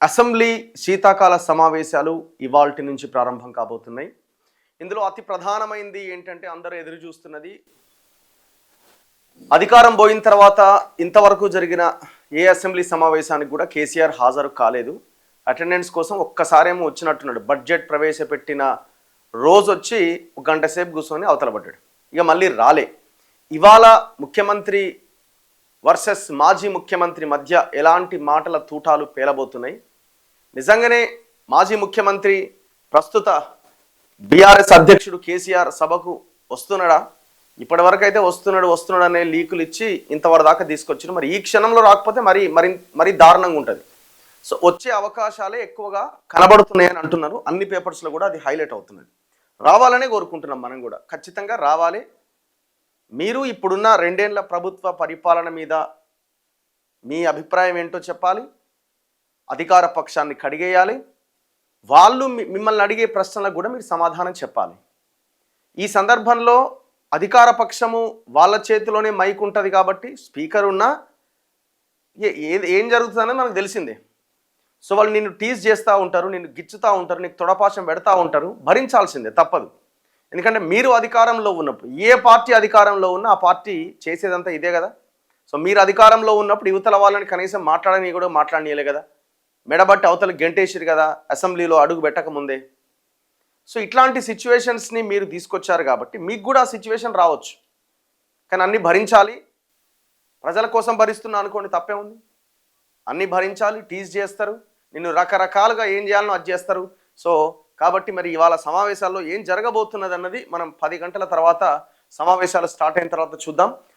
Assembly శీతాకాల సమావేశాలు ఇవాల్టి నుంచి ప్రారంభం కాబోతున్నాయి. ఇందులో అతి ప్రధానమైంది ఏంటంటే అందరూ ఎదురు చూస్తున్నది అధికారం పోయిన తర్వాత ఇంతవరకు జరిగిన ఏ అసెంబ్లీ సమావేశానికి కూడా కేసీఆర్ హాజరు కాలేదు. అటెండెన్స్ కోసం ఒక్కసారేమో వచ్చినట్టున్నాడు. బడ్జెట్ ప్రవేశపెట్టిన రోజు వచ్చి ఒక గంట సేపు కూర్చొని అవతల పడ్డాడు. ఇక మళ్ళీ రాలే. ఇవాళ ముఖ్యమంత్రి వర్సెస్ మాజీ ముఖ్యమంత్రి మధ్య ఎలాంటి మాటల తూటాలు పేలబోతున్నాయి. నిజంగానే మాజీ ముఖ్యమంత్రి ప్రస్తుత బీఆర్ఎస్ అధ్యక్షుడు కేసీఆర్ సభకు వస్తున్నాడా? ఇప్పటి వరకు అయితే వస్తున్నాడు అనే లీకులు ఇచ్చి ఇంతవరకు దాకా తీసుకొచ్చిన, మరి ఈ క్షణంలో రాకపోతే మరి మరి మరి దారుణంగా ఉంటుంది. సో వచ్చే అవకాశాలే ఎక్కువగా కనబడుతున్నాయని అంటున్నారు. అన్ని పేపర్స్లో కూడా అది హైలైట్ అవుతున్నది. రావాలనే కోరుకుంటున్నాం మనం కూడా. ఖచ్చితంగా రావాలి. మీరు ఇప్పుడున్న 2 ఏళ్ల ప్రభుత్వ పరిపాలన మీద మీ అభిప్రాయం ఏంటో చెప్పాలి. అధికార పక్షాన్ని కడిగేయాలి. వాళ్ళు మిమ్మల్ని అడిగే ప్రశ్నలకు కూడా మీరు సమాధానం చెప్పాలి. ఈ సందర్భంలో అధికార పక్షము వాళ్ళ చేతిలోనే మైక్ ఉంటుంది కాబట్టి స్పీకర్ ఉన్నా ఏం జరుగుతుందనేది మనకు తెలిసిందే. సో వాళ్ళు నిన్ను టీజ్ చేస్తూ ఉంటారు, నిన్ను గిచ్చుతూ ఉంటారు, నీకు తొడపాశం పెడతా ఉంటారు. భరించాల్సిందే, తప్పదు. ఎందుకంటే మీరు అధికారంలో ఉన్నప్పుడు, ఏ పార్టీ అధికారంలో ఉన్నా ఆ పార్టీ చేసేదంతా ఇదే కదా. సో మీరు అధికారంలో ఉన్నప్పుడు యువతల వాళ్ళని కనీసం మాట్లాడని కూడా మాట్లాడనీయలే కదా. మెడబట్టి అవతల గెంటేసిరు కదా అసెంబ్లీలో అడుగు పెట్టకముందే. సో ఇట్లాంటి సిచ్యువేషన్స్ని మీరు తీసుకొచ్చారు కాబట్టి మీకు కూడా ఆ సిచ్యువేషన్ రావచ్చు. కానీ అన్నీ భరించాలి. ప్రజల కోసం భరిస్తున్నా అనుకోండి, తప్పే ఉంది. అన్నీ భరించాలి. టీజ్ చేస్తారు, నిన్ను రకరకాలుగా ఏం చేయాలనో అది చేస్తారు. సో కాబట్టి మరి ఇవాళ సమావేశాల్లో ఏం జరగబోతున్నది అన్నది మనం 10 గంటల తర్వాత సమావేశాలు స్టార్ట్ అయిన తర్వాత చూద్దాం.